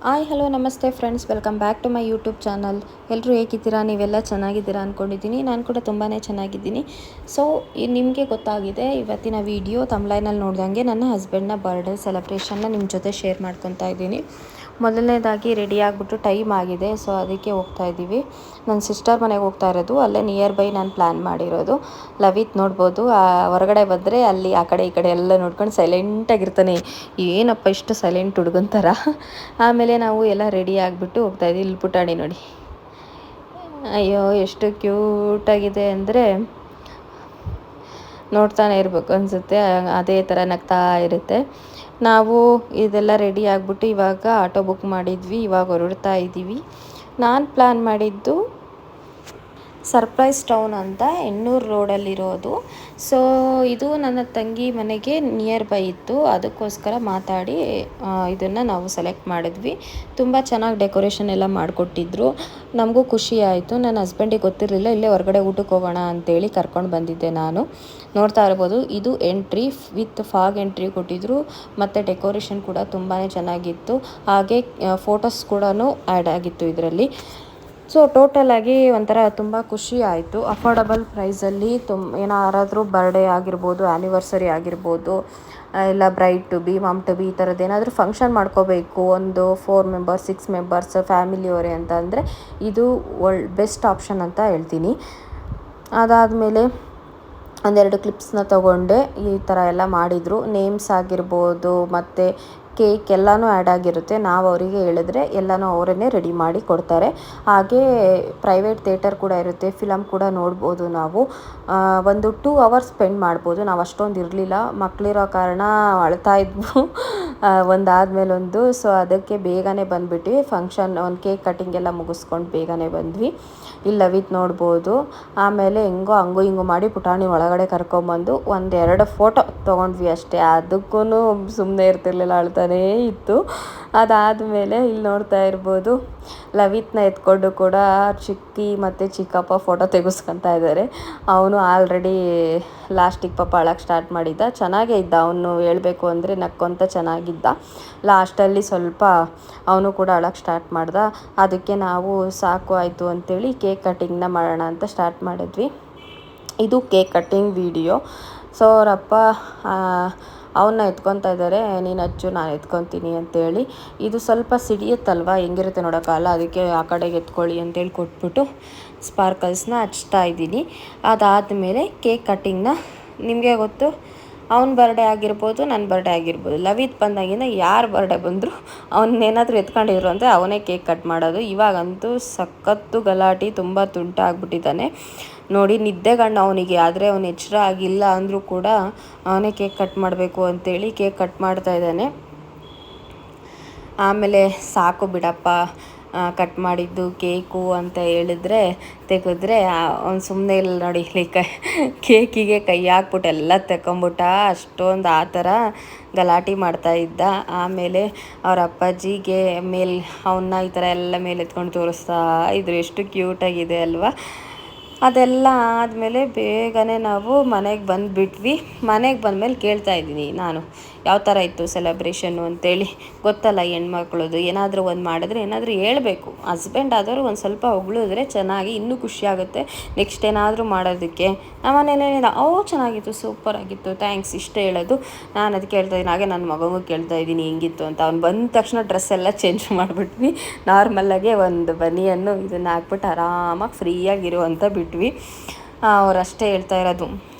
Hi hello ನಮಸ್ತೆ friends, welcome back to my YouTube channel. ಎಲ್ಲರೂ ಹೇಗಿದ್ದೀರಾ? ನೀವೆಲ್ಲ ಚೆನ್ನಾಗಿದ್ದೀರಾ ಅಂದ್ಕೊಂಡಿದ್ದೀನಿ. ನಾನು ಕೂಡ ತುಂಬಾ ಚೆನ್ನಾಗಿದ್ದೀನಿ. ಸೊ ನಿಮಗೆ ಗೊತ್ತಾಗಿದೆ, ಇವತ್ತಿನ ವಿಡಿಯೋ ತಮ್ಲೈನಲ್ಲಿ ನೋಡ್ದಂಗೆ ನನ್ನ ಹಸ್ಬೆಂಡ್ನ ಬರ್ಡೇ ಸೆಲೆಬ್ರೇಷನ್ನ ನಿಮ್ಮ ಜೊತೆ ಶೇರ್ ಮಾಡ್ಕೊತಾ ಇದ್ದೀನಿ. ಮೊದಲನೇದಾಗಿ ರೆಡಿ ಆಗಿಬಿಟ್ಟು ಟೈಮ್ ಆಗಿದೆ, ಸೊ ಅದಕ್ಕೆ ಹೋಗ್ತಾ ಇದ್ದೀವಿ. ನನ್ನ ಸಿಸ್ಟರ್ ಮನೆಗೆ ಹೋಗ್ತಾ ಇರೋದು, ಅಲ್ಲೇ ನಿಯರ್ ಬೈ ನಾನು ಪ್ಲ್ಯಾನ್ ಮಾಡಿರೋದು. ಲವಿತ್ ನೋಡ್ಬೋದು, ಹೊರಗಡೆ ಬಂದರೆ ಅಲ್ಲಿ ಆ ಕಡೆ ಈ ಕಡೆ ಎಲ್ಲ ನೋಡ್ಕೊಂಡು ಸೈಲೆಂಟಾಗಿರ್ತಾನೆ. ಏನಪ್ಪ ಇಷ್ಟು ಸೈಲೆಂಟ್ ಹುಡುಗಂತಾರ. ಆಮೇಲೆ ನಾವು ಎಲ್ಲ ರೆಡಿ ಆಗಿಬಿಟ್ಟು ಹೋಗ್ತಾಯಿದ್ವಿ. ಇಲ್ಲಿ ಪುಟಾಣಿ ನೋಡಿ, ಅಯ್ಯೋ ಎಷ್ಟು ಕ್ಯೂಟಾಗಿದೆ ಅಂದರೆ ನೋಡ್ತಾನೆ ಇರಬೇಕು ಅನಿಸುತ್ತೆ. ಅದೇ ಥರ ನಗ್ತಾ ಇರುತ್ತೆ. ನಾವು ಇದೆಲ್ಲ ರೆಡಿ ಆಗಿಬಿಟ್ಟು ಇವಾಗ ಆಟೋ ಬುಕ್ ಮಾಡಿದ್ವಿ. ಇವಾಗ ಹೊರಡ್ತಾ ಇದ್ದೀವಿ. ನಾನು ಪ್ಲ್ಯಾನ್ ಮಾಡಿದ್ದು ಸರ್ಪ್ರೈಸ್ ಟೌನ್ ಅಂತ ಹೆಣ್ಣೂರು ರೋಡಲ್ಲಿರೋದು. ಸೊ ಇದು ನನ್ನ ತಂಗಿ ಮನೆಗೆ ನಿಯರ್ ಬೈ ಇತ್ತು, ಅದಕ್ಕೋಸ್ಕರ ಮಾತಾಡಿ ಇದನ್ನು ನಾವು ಸೆಲೆಕ್ಟ್ ಮಾಡಿದ್ವಿ. ತುಂಬ ಚೆನ್ನಾಗಿ ಡೆಕೋರೇಷನ್ ಎಲ್ಲ ಮಾಡಿಕೊಟ್ಟಿದ್ರು. ನಮಗೂ ಖುಷಿ ಆಯಿತು. ನನ್ನ ಹಸ್ಬೆಂಡಿಗೆ ಗೊತ್ತಿರಲಿಲ್ಲ, ಇಲ್ಲೇ ಹೊರಗಡೆ ಊಟಕ್ಕೆ ಹೋಗೋಣ ಅಂತೇಳಿ ಕರ್ಕೊಂಡು ಬಂದಿದ್ದೆ ನಾನು. ನೋಡ್ತಾ ಇರ್ಬೋದು, ಇದು ಎಂಟ್ರಿ ವಿತ್ ಫಾಗ್ ಎಂಟ್ರಿ ಕೊಟ್ಟಿದ್ರು, ಮತ್ತು ಡೆಕೋರೇಷನ್ ಕೂಡ ತುಂಬಾ ಚೆನ್ನಾಗಿತ್ತು. ಹಾಗೆ ಫೋಟೋಸ್ ಕೂಡ ಆ್ಯಡ್ ಆಗಿತ್ತು ಇದರಲ್ಲಿ. ಸೊ ಟೋಟಲಾಗಿ ಒಂಥರ ತುಂಬ ಖುಷಿ ಆಯಿತು. ಅಫೋರ್ಡಬಲ್ ಪ್ರೈಸಲ್ಲಿ ಏನಾರಾದರೂ ಬರ್ಡೇ ಆಗಿರ್ಬೋದು, ಆ್ಯನಿವರ್ಸರಿ ಆಗಿರ್ಬೋದು, ಇಲ್ಲ bride to be, mom to be, ಈ ಥರದ್ದು ಏನಾದರೂ ಫಂಕ್ಷನ್ ಮಾಡ್ಕೋಬೇಕು, ಒಂದು 4 ಮೆಂಬರ್ಸ್ 6 ಮೆಂಬರ್ಸ್ ಫ್ಯಾಮಿಲಿಯವರೇ ಅಂತ ಅಂದರೆ ಇದು ಬೆಸ್ಟ್ ಆಪ್ಷನ್ ಅಂತ ಹೇಳ್ತೀನಿ. ಅದಾದಮೇಲೆ ಒಂದೆರಡು ಕ್ಲಿಪ್ಸ್ನ ತೊಗೊಂಡೆ. ಈ ಥರ ಎಲ್ಲ ಮಾಡಿದರು. ನೇಮ್ಸ್ ಆಗಿರ್ಬೋದು ಮತ್ತು ಕೇಕ್ ಎಲ್ಲನೂ ಆ್ಯಡ್ ಆಗಿರುತ್ತೆ. ನಾವು ಅವರಿಗೆ ಹೇಳಿದ್ರೆ ಎಲ್ಲನೂ ಅವರನ್ನೇ ರೆಡಿ ಮಾಡಿ ಕೊಡ್ತಾರೆ. ಹಾಗೇ ಪ್ರೈವೇಟ್ ಥಿಯೇಟರ್ ಕೂಡ ಇರುತ್ತೆ, ಫಿಲಮ್ ಕೂಡ ನೋಡ್ಬೋದು. ನಾವು ಒಂದು 2 ಅವರ್ಸ್ ಸ್ಪೆಂಡ್ ಮಾಡ್ಬೋದು. ನಾವು ಅಷ್ಟೊಂದು ಇರಲಿಲ್ಲ, ಮಕ್ಕಳಿರೋ ಕಾರಣ ಅಳ್ತಾ ಇದ್ವು ಒಂದಾದಮೇಲೆ ಒಂದು. ಸೊ ಅದಕ್ಕೆ ಬೇಗನೆ ಬಂದುಬಿಟ್ವಿ. ಫಂಕ್ಷನ್ ಒಂದು ಕೇಕ್ ಕಟ್ಟಿಂಗ್ ಎಲ್ಲ ಮುಗಿಸ್ಕೊಂಡು ಬೇಗನೆ ಬಂದ್ವಿ. ಇಲ್ಲಿ ಲವಿತ್ ನೋಡ್ಬೋದು. ಆಮೇಲೆ ಹಂಗೂ ಹಿಂಗೂ ಮಾಡಿ ಪುಟಾಣಿ ಒಳಗಡೆ ಕರ್ಕೊಂಬಂದು 1-2 ಫೋಟೋ ತೊಗೊಂಡ್ವಿ ಅಷ್ಟೇ. ಅದಕ್ಕೂ ಸುಮ್ಮನೆ ಇರ್ತಿರ್ಲಿಲ್ಲ, ಅಳ್ತಾನೇ ಇತ್ತು. ಅದಾದಮೇಲೆ ಇಲ್ಲಿ ನೋಡ್ತಾ ಇರ್ಬೋದು, ಲವಿತ್ನ ಎತ್ಕೊಂಡು ಕೂಡ ಚಿಕ್ಕಿ ಮತ್ತು ಚಿಕ್ಕಪ್ಪ ಫೋಟೋ ತೆಗೆಸ್ಕೊತಾ ಇದ್ದಾರೆ. ಅವನು ಆಲ್ರೆಡಿ ಲಾಸ್ಟಿಗೆ ಪಾಪ ಅಳಕ್ಕೆ ಸ್ಟಾರ್ಟ್ ಮಾಡಿದ್ದ. ಚೆನ್ನಾಗೇ ಇದ್ದ ಅವನು, ಹೇಳಬೇಕು ಅಂದರೆ ನಕ್ಕೊಂತ ಚೆನ್ನಾಗಿದ್ದ. ಲಾಸ್ಟಲ್ಲಿ ಸ್ವಲ್ಪ ಅವನು ಕೂಡ ಅಳಕ್ಕೆ ಸ್ಟಾರ್ಟ್ ಮಾಡ್ದ. ಅದಕ್ಕೆ ನಾವು ಸಾಕು ಆಯಿತು ಅಂಥೇಳಿ ಕೇಕ್ ಕಟ್ಟಿಂಗ್ನ ಮಾಡೋಣ ಅಂತ ಸ್ಟಾರ್ಟ್ ಮಾಡಿದ್ವಿ. ಇದು ಕೇಕ್ ಕಟ್ಟಿಂಗ್ ವಿಡಿಯೋ. ಸೊ ಅವರಪ್ಪ ಅವನ್ನ ಎತ್ಕೊತಾ ಇದ್ದಾರೆ, ನೀನು ಹಚ್ಚು ನಾನು ಎತ್ಕೊತೀನಿ ಅಂತೇಳಿ. ಇದು ಸ್ವಲ್ಪ ಸಿಡಿಯುತ್ತಲ್ವ, ಹೆಂಗಿರುತ್ತೆ ನೋಡೋಕ್ಕಲ್ಲ, ಅದಕ್ಕೆ ಆ ಕಡೆಗೆ ಎತ್ಕೊಳ್ಳಿ ಅಂತೇಳಿ ಕೊಟ್ಬಿಟ್ಟು ಸ್ಪಾರ್ಕಲ್ಸ್ನ ಹಚ್ತಾ ಇದ್ದೀನಿ. ಅದಾದಮೇಲೆ ಕೇಕ್ ಕಟ್ಟಿಂಗ್ನ ನಿಮಗೆ ಗೊತ್ತು, ಅವ್ನ ಬರ್ಡೇ ಆಗಿರ್ಬೋದು, ನನ್ನ ಬರ್ಡೇ ಆಗಿರ್ಬೋದು, ಲವಿತ್ ಬಂದಾಗಿಂದ ಯಾರು ಬರ್ಡೇ ಬಂದರೂ ಅವನ್ನೇನಾದರೂ ಎತ್ಕೊಂಡಿದ್ರು ಅಂದರೆ ಅವನೇ ಕೇಕ್ ಕಟ್ ಮಾಡೋದು. ಇವಾಗಂತೂ ಸಖತ್ತು ಗಲಾಟೆ, ತುಂಬ ತುಂಟ ಆಗಿಬಿಟ್ಟಿದ್ದಾನೆ ನೋಡಿ. ನಿದ್ದೆಗಣ್ಣು ಅವನಿಗೆ, ಆದರೆ ಅವನು ಎಚ್ಚರ ಆಗಿಲ್ಲ ಅಂದರೂ ಕೂಡ ಅವನೇ ಕೇಕ್ ಕಟ್ ಮಾಡಬೇಕು ಅಂತೇಳಿ ಕೇಕ್ ಕಟ್ ಮಾಡ್ತಾ ಇದ್ದಾನೆ. ಆಮೇಲೆ ಸಾಕು ಬಿಡಪ್ಪ ಕಟ್ ಮಾಡಿದ್ದು ಕೇಕು ಅಂತ ಹೇಳಿದ್ರೆ ತೆಗೆದ್ರೆ ಅವ್ನು ಸುಮ್ಮನೆ ಇಲ್ಲ ನೋಡಿ. ಕೇಕಿಗೆ ಕೈ ಹಾಕ್ಬಿಟ್ಟು ಎಲ್ಲ ತಗೊಂಬಿಟ್ಟ. ಅಷ್ಟೊಂದು ಆ ಥರ ಗಲಾಟೆ ಮಾಡ್ತಾಯಿದ್ದ. ಆಮೇಲೆ ಅವ್ರ ಅಪ್ಪಾಜಿಗೆ ಅವನ್ನ ಈ ಥರ ಎಲ್ಲ ಮೇಲೆ ಎತ್ಕೊಂಡು ತೋರಿಸ್ತಾ ಇದ್ರು. ಎಷ್ಟು ಕ್ಯೂಟಾಗಿದೆ ಅಲ್ವಾ. ಅದೆಲ್ಲ ಆದಮೇಲೆ ಬೇಗನೆ ನಾವು ಮನೆಗೆ ಬಂದುಬಿಟ್ವಿ. ಮನೆಗೆ ಬಂದಮೇಲೆ ಕೇಳ್ತಾ ಇದ್ದೀನಿ ನಾನು, ಯಾವ ಥರ ಇತ್ತು ಸೆಲೆಬ್ರೇಷನ್ನು ಅಂತೇಳಿ. ಗೊತ್ತಲ್ಲ ಹೆಣ್ಮಕ್ಳದು, ಏನಾದರೂ ಒಂದು ಮಾಡಿದ್ರೆ ಏನಾದರೂ ಹೇಳಬೇಕು. ಹಸ್ಬೆಂಡ್ ಆದವರು ಒಂದು ಸ್ವಲ್ಪ ಹೊಗಳಿದ್ರೆ ಚೆನ್ನಾಗಿ ಇನ್ನೂ ಖುಷಿಯಾಗುತ್ತೆ ನೆಕ್ಸ್ಟ್ ಏನಾದರೂ ಮಾಡೋದಕ್ಕೆ. ನಮ್ಮ ಮನೇಲೇನಿಲ್ಲ, ಚೆನ್ನಾಗಿತ್ತು, ಸೂಪರಾಗಿತ್ತು, ಥ್ಯಾಂಕ್ಸ್ ಇಷ್ಟೇ ಹೇಳೋದು. ನಾನು ಅದಕ್ಕೆ ಹೇಳ್ತಾಯಿದ್ದೀನಿ. ಹಾಗೆ ನನ್ನ ಮಗನಿಗೂ ಕೇಳ್ತಾ ಇದ್ದೀನಿ ಹೆಂಗಿತ್ತು ಅಂತ. ಅವ್ನು ಬಂದ ತಕ್ಷಣ ಡ್ರೆಸ್ ಎಲ್ಲ ಚೇಂಜ್ ಮಾಡಿಬಿಟ್ವಿ. ನಾರ್ಮಲಾಗೆ ಒಂದು ಬನಿಯನ್ನು ಇದನ್ನು ಹಾಕ್ಬಿಟ್ಟು ಆರಾಮಾಗಿ ಫ್ರೀಯಾಗಿರು ಅಂತ ಬಿಟ್ವಿ. ಅವ್ರು ಅಷ್ಟೇ ಹೇಳ್ತಾ ಇರೋದು,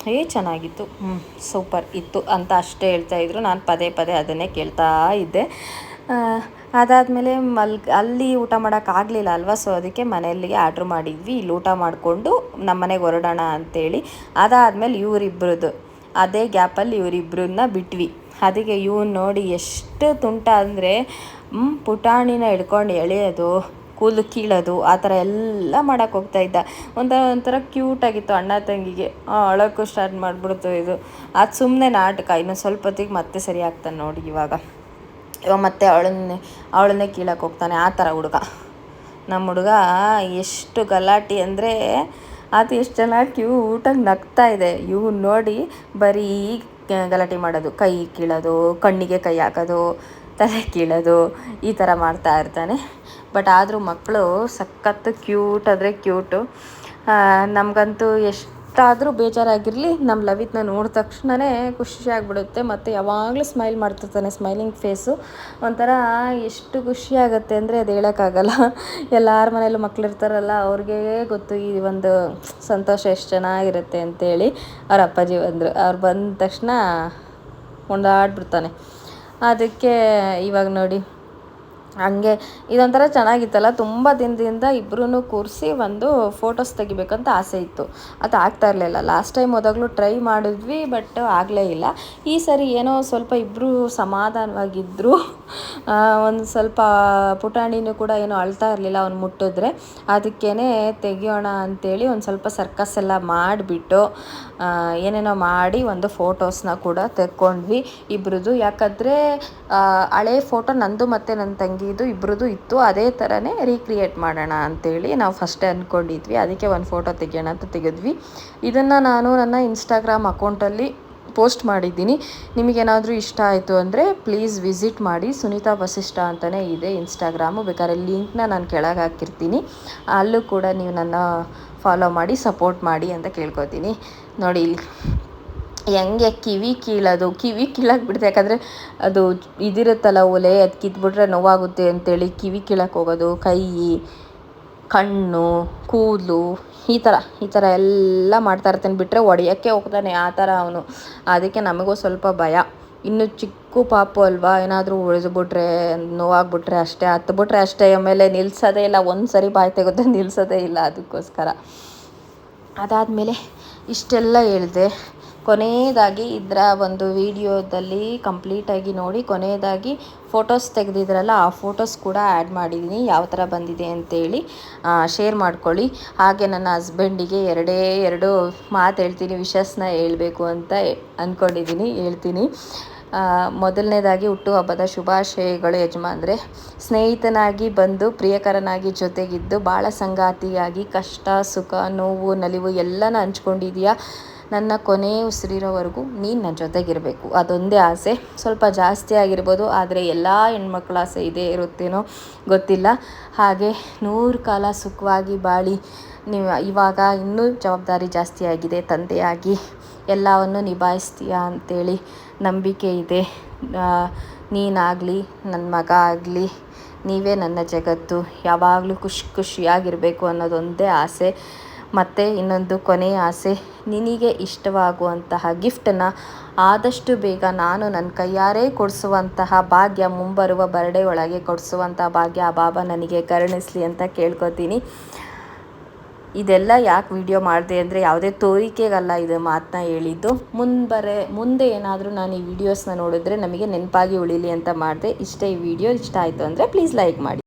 ಚೆನ್ನಾಗಿತ್ತು, ಸೂಪರ್ ಇತ್ತು ಅಂತ ಅಷ್ಟೇ ಹೇಳ್ತಾಯಿದ್ರು. ನಾನು ಪದೇ ಪದೇ ಅದನ್ನೇ ಕೇಳ್ತಾ ಇದ್ದೆ. ಅದಾದಮೇಲೆ ಅಲ್ಲಿ ಊಟ ಮಾಡೋಕ್ಕಾಗಲಿಲ್ಲ ಅಲ್ವಾ. ಸೊ ಅದಕ್ಕೆ ಮನೆಯಲ್ಲಿಗೆ ಆರ್ಡ್ರ್ ಮಾಡಿದ್ವಿ. ಇಲ್ಲಿ ಊಟ ಮಾಡಿಕೊಂಡು ನಮ್ಮ ಮನೆಗೆ ಹೊರಡೋಣ ಅಂತೇಳಿ. ಅದಾದಮೇಲೆ ಇವರಿಬ್ಬರದ್ದು ಅದೇ ಗ್ಯಾಪಲ್ಲಿ ಇವರಿಬ್ಬರನ್ನ ಬಿಟ್ವಿ. ಅದಕ್ಕೆ ಇವ್ನು ನೋಡಿ ಎಷ್ಟು ತುಂಟ ಅಂದರೆ, ಪುಟಾಣಿನ ಹಿಡ್ಕೊಂಡು ಎಳೆಯೋದು, ಕೂದಲು ಕೀಳೋದು, ಆ ಥರ ಎಲ್ಲ ಮಾಡೋಕ್ಕೆ ಹೋಗ್ತಾಯಿದ್ದ. ಒಂಥರ ಕ್ಯೂಟಾಗಿತ್ತು ಅಣ್ಣ ತಂಗಿಗೆ. ಅಳೋಕ್ಕೂ ಸ್ಟಾರ್ಟ್ ಮಾಡಿಬಿಡ್ತು ಇದು. ಅದು ಸುಮ್ಮನೆ ನಾಟಕ. ಇನ್ನೊಂದು ಸ್ವಲ್ಪ ಹೊತ್ತಿಗೆ ಮತ್ತೆ ಸರಿ ಆಗ್ತಾನೆ ನೋಡಿ. ಇವಾಗ ಮತ್ತೆ ಅವಳನ್ನೇ ಕೀಳಕ್ಕೆ ಹೋಗ್ತಾನೆ. ಆ ಥರ ಹುಡುಗ ನಮ್ಮ ಹುಡುಗ. ಎಷ್ಟು ಗಲಾಟೆ ಅಂದರೆ ಅದು ಎಷ್ಟು ಚೆನ್ನಾಗಿ ಕ್ಯೂಟಾಗಿ ನಗ್ತಾ ಇದೆ. ನೋಡಿ ಬರೀ ಗಲಾಟೆ ಮಾಡೋದು, ಕೈ ಕೀಳೋದು, ಕಣ್ಣಿಗೆ ಕೈ ಹಾಕೋದು, ತಲೆ ಕೀಳೋದು ಈ ಥರ ಮಾಡ್ತಾ ಇರ್ತಾನೆ. ಬಟ್ ಆದರೂ ಮಕ್ಕಳು ಸಖತ್ತು ಕ್ಯೂಟ್ ಆದರೆ ಕ್ಯೂಟು. ನಮಗಂತೂ ಎಷ್ಟಾದರೂ ಬೇಜಾರಾಗಿರಲಿ ನಮ್ಮ ಲವಿತ್ನ ನೋಡಿದ ತಕ್ಷಣವೇ ಖುಷಿ ಆಗಿಬಿಡುತ್ತೆ. ಮತ್ತು ಯಾವಾಗಲೂ ಸ್ಮೈಲ್ ಮಾಡ್ತಿರ್ತಾನೆ, ಸ್ಮೈಲಿಂಗ್ ಫೇಸು. ಒಂಥರ ಎಷ್ಟು ಖುಷಿಯಾಗತ್ತೆ ಅಂದರೆ ಅದು ಹೇಳೋಕ್ಕಾಗಲ್ಲ. ಎಲ್ಲರ ಮನೇಲೂ ಮಕ್ಕಳಿರ್ತಾರಲ್ಲ ಅವ್ರಿಗೆ ಗೊತ್ತು ಈ ಒಂದು ಸಂತೋಷ ಎಷ್ಟು ಚೆನ್ನಾಗಿರುತ್ತೆ ಅಂತೇಳಿ. ಅವ್ರ ಅಪ್ಪಾಜಿ ಅವ್ರು ಬಂದ ತಕ್ಷಣ ಕೊಂಡಾಡ್ಬಿಡ್ತಾನೆ. ಅದಕ್ಕೆ ಇವಾಗ ನೋಡಿ ಹಂಗೆ ಇದೊಂಥರ ಚೆನ್ನಾಗಿತ್ತಲ್ಲ. ತುಂಬ ದಿನದಿಂದ ಇಬ್ಬರೂ ಕೂರಿಸಿ ಒಂದು ಫೋಟೋಸ್ ತೆಗಿಬೇಕಂತ ಆಸೆ ಇತ್ತು. ಅದು ಆಗ್ತಾ ಇರಲಿಲ್ಲ. ಲಾಸ್ಟ್ ಟೈಮ್ ಹೋದಾಗಲೂ ಟ್ರೈ ಮಾಡಿದ್ವಿ, ಬಟ್ ಆಗಲೇ ಇಲ್ಲ. ಈ ಸರಿ ಏನೋ ಸ್ವಲ್ಪ ಇಬ್ಬರು ಸಮಾಧಾನವಾಗಿದ್ದರು. ಒಂದು ಸ್ವಲ್ಪ ಪುಟಾಣಿನೂ ಕೂಡ ಏನೋ ಅಳ್ತಾ ಇರಲಿಲ್ಲ ಅವ್ನು ಮುಟ್ಟಿದ್ರೆ. ಅದಕ್ಕೇ ತೆಗಿಯೋಣ ಅಂಥೇಳಿ ಒಂದು ಸ್ವಲ್ಪ ಸರ್ಕಸ್ ಎಲ್ಲ ಮಾಡಿಬಿಟ್ಟು ಏನೇನೋ ಮಾಡಿ ಒಂದು ಫೋಟೋಸ್ನ ಕೂಡ ತೆಕ್ಕೊಂಡ್ವಿ ಇಬ್ಬರದು. ಯಾಕಂದರೆ ಹಳೆ ಫೋಟೋ ನಂದು ಮತ್ತು ನನ್ನ ತಂಗಿದು ಇಬ್ಬರದು ಇತ್ತು. ಅದೇ ಥರನೇ ರೀಕ್ರಿಯೇಟ್ ಮಾಡೋಣ ಅಂಥೇಳಿ ನಾವು ಫಸ್ಟೇ ಅಂದ್ಕೊಂಡಿದ್ವಿ. ಅದಕ್ಕೆ ಒಂದು ಫೋಟೋ ತೆಗಿಯೋಣ ಅಂತ ತೆಗೆದ್ವಿ. ಇದನ್ನು ನಾನು ನನ್ನ ಇನ್ಸ್ಟಾಗ್ರಾಮ್ ಅಕೌಂಟಲ್ಲಿ ಪೋಸ್ಟ್ ಮಾಡಿದ್ದೀನಿ. ನಿಮಗೇನಾದರೂ ಇಷ್ಟ ಆಯಿತು ಅಂದರೆ ಪ್ಲೀಸ್ ವಿಸಿಟ್ ಮಾಡಿ. ಸುನೀತಾ ವಸಿಷ್ಠ ಅಂತಲೇ ಇದೆ ಇನ್ಸ್ಟಾಗ್ರಾಮು. ಬೇಕಾದ್ರೆ ಲಿಂಕ್ನ ನಾನು ಕೆಳಗೆ ಹಾಕಿರ್ತೀನಿ. ಅಲ್ಲೂ ಕೂಡ ನೀವು ನನ್ನ ಫಾಲೋ ಮಾಡಿ ಸಪೋರ್ಟ್ ಮಾಡಿ ಅಂತ ಕೇಳ್ಕೊತೀನಿ. ನೋಡಿ ಇಲ್ಲಿ ಹೆಂಗೆ ಕಿವಿ ಕೀಳಕ್ಕೆ ಬಿಡ್ತೆ. ಯಾಕಂದರೆ ಅದು ಇದಿರುತ್ತಲ್ಲ ಒಲೆ, ಅದು ಕಿತ್ಬಿಟ್ರೆ ನೋವಾಗುತ್ತೆ ಅಂತೇಳಿ ಕಿವಿ ಕೀಳಕ್ಕೆ ಹೋಗೋದು, ಕೈ, ಕಣ್ಣು, ಕೂದಲು ಈ ಥರ ಎಲ್ಲ ಮಾಡ್ತಾ ಇರ್ತಾನೆ. ಬಿಟ್ಟರೆ ಹೊಡೆಯೋಕ್ಕೆ ಹೋಗ್ತಾನೆ ಆ ಥರ ಅವನು. ಅದಕ್ಕೆ ನಮಗೂ ಸ್ವಲ್ಪ ಭಯ. ಇನ್ನು ಚಿಕ್ಕ ಪಾಪು ಅಲ್ವಾ, ಏನಾದರೂ ಉಳಿದ್ಬಿಟ್ರೆ ನೋವಾಗ್ಬಿಟ್ರೆ ಅಷ್ಟೇ, ಹತ್ಬಿಟ್ರೆ ಅಷ್ಟೇ. ಆಮೇಲೆ ನಿಲ್ಲಿಸೋದೇ ಇಲ್ಲ. ಒಂದು ಸರಿ ಬಾಯಿ ತೆಗೆದ್ರೆ ನಿಲ್ಲಿಸೋದೇ ಇಲ್ಲ. ಅದಕ್ಕೋಸ್ಕರ ಅದಾದಮೇಲೆ ಇಷ್ಟೆಲ್ಲ ಹೇಳಿದೆ. ಕೊನೆಯದಾಗಿ ಇದರ ಒಂದು ವಿಡಿಯೋದಲ್ಲಿ ಕಂಪ್ಲೀಟಾಗಿ ನೋಡಿ. ಕೊನೆಯದಾಗಿ ಫೋಟೋಸ್ ತೆಗೆದಿದ್ರಲ್ಲ ಆ ಫೋಟೋಸ್ ಕೂಡ ಆ್ಯಡ್ ಮಾಡಿದ್ದೀನಿ, ಯಾವ ಥರ ಬಂದಿದೆ ಅಂತೇಳಿ ಶೇರ್ ಮಾಡ್ಕೊಳ್ಳಿ. ಹಾಗೆ ನನ್ನ ಹಸ್ಬೆಂಡಿಗೆ ಎರಡು ಮಾತು ಹೇಳ್ತೀನಿ, ವಿಶಸ್ನ ಹೇಳಬೇಕು ಅಂತ ಅಂದ್ಕೊಂಡಿದ್ದೀನಿ, ಹೇಳ್ತೀನಿ. ಮೊದಲನೇದಾಗಿ ಹುಟ್ಟುಹಬ್ಬದ ಶುಭಾಶಯಗಳು ಯಜಮಾನ್ರೆ. ಸ್ನೇಹಿತನಾಗಿ ಬಂದು ಪ್ರಿಯಕರನಾಗಿ ಜೊತೆಗಿದ್ದು ಭಾಳ ಸಂಗಾತಿಯಾಗಿ ಕಷ್ಟ ಸುಖ ನೋವು ನಲಿವು ಎಲ್ಲನ ಹಂಚ್ಕೊಂಡಿದೀಯಾ. ನನ್ನ ಕೊನೆ ಉಸಿರಿರೋವರೆಗೂ ನೀನು ನನ್ನ ಜೊತೆಗಿರಬೇಕು, ಅದೊಂದೇ ಆಸೆ. ಸ್ವಲ್ಪ ಜಾಸ್ತಿ ಆಗಿರ್ಬೋದು, ಆದರೆ ಎಲ್ಲ ಹೆಣ್ಮಕ್ಳ ಆಸೆ ಇದೇ ಇರುತ್ತೇನೋ ಗೊತ್ತಿಲ್ಲ. ಹಾಗೆ 100 ಕಾಲ ಸುಖವಾಗಿ ಬಾಳಿ. ನೀವು ಇವಾಗ ಇನ್ನೂ ಜವಾಬ್ದಾರಿ ಜಾಸ್ತಿ ಆಗಿದೆ, ತಂದೆಯಾಗಿ ಎಲ್ಲವನ್ನು ನಿಭಾಯಿಸ್ತೀಯಾ ಅಂಥೇಳಿ ನಂಬಿಕೆ ಇದೆ. ನೀನಾಗಲಿ ನನ್ನ ಮಗ ಆಗಲಿ ನೀವೇ ನನ್ನ ಜಗತ್ತು, ಯಾವಾಗಲೂ ಖುಷಿಯಾಗಿರಬೇಕು ಅನ್ನೋದೊಂದೇ ಆಸೆ. ಮತ್ತು ಇನ್ನೊಂದು ಕೊನೆಯ ಆಸೆ, ನಿನಗೆ ಇಷ್ಟವಾಗುವಂತಹ ಗಿಫ್ಟನ್ನು ಆದಷ್ಟು ಬೇಗ ನಾನು ನನ್ನ ಕೈಯಾರೆ ಕೊಡಿಸುವಂತಹ ಭಾಗ್ಯ, ಮುಂಬರುವ ಬರ್ಡೇ ಒಳಗೆ ಕೊಡಿಸುವಂಥ ಭಾಗ್ಯ ಆ ಬಾಬಾ ನನಗೆ ಕರುಣಿಸಲಿ ಅಂತ ಕೇಳ್ಕೊತೀನಿ. ಇದೆಲ್ಲ ಯಾಕೆ ವಿಡಿಯೋ ಮಾಡಿದೆ ಅಂದರೆ ಯಾವುದೇ ತೋರಿಕೆಗಲ್ಲ ಇದು ಮಾತನ್ನ ಹೇಳಿದ್ದು. ಮುಂದೆ ಏನಾದರೂ ನಾನು ಈ ವಿಡಿಯೋಸ್ನ ನೋಡಿದ್ರೆ ನಮಗೆ ನೆನಪಾಗಿ ಉಳಿಲಿ ಅಂತ ಮಾಡಿದೆ. ಈ ವಿಡಿಯೋ ಇಷ್ಟ ಆಯಿತು ಅಂದರೆ ಪ್ಲೀಸ್ ಲೈಕ್ ಮಾಡಿ.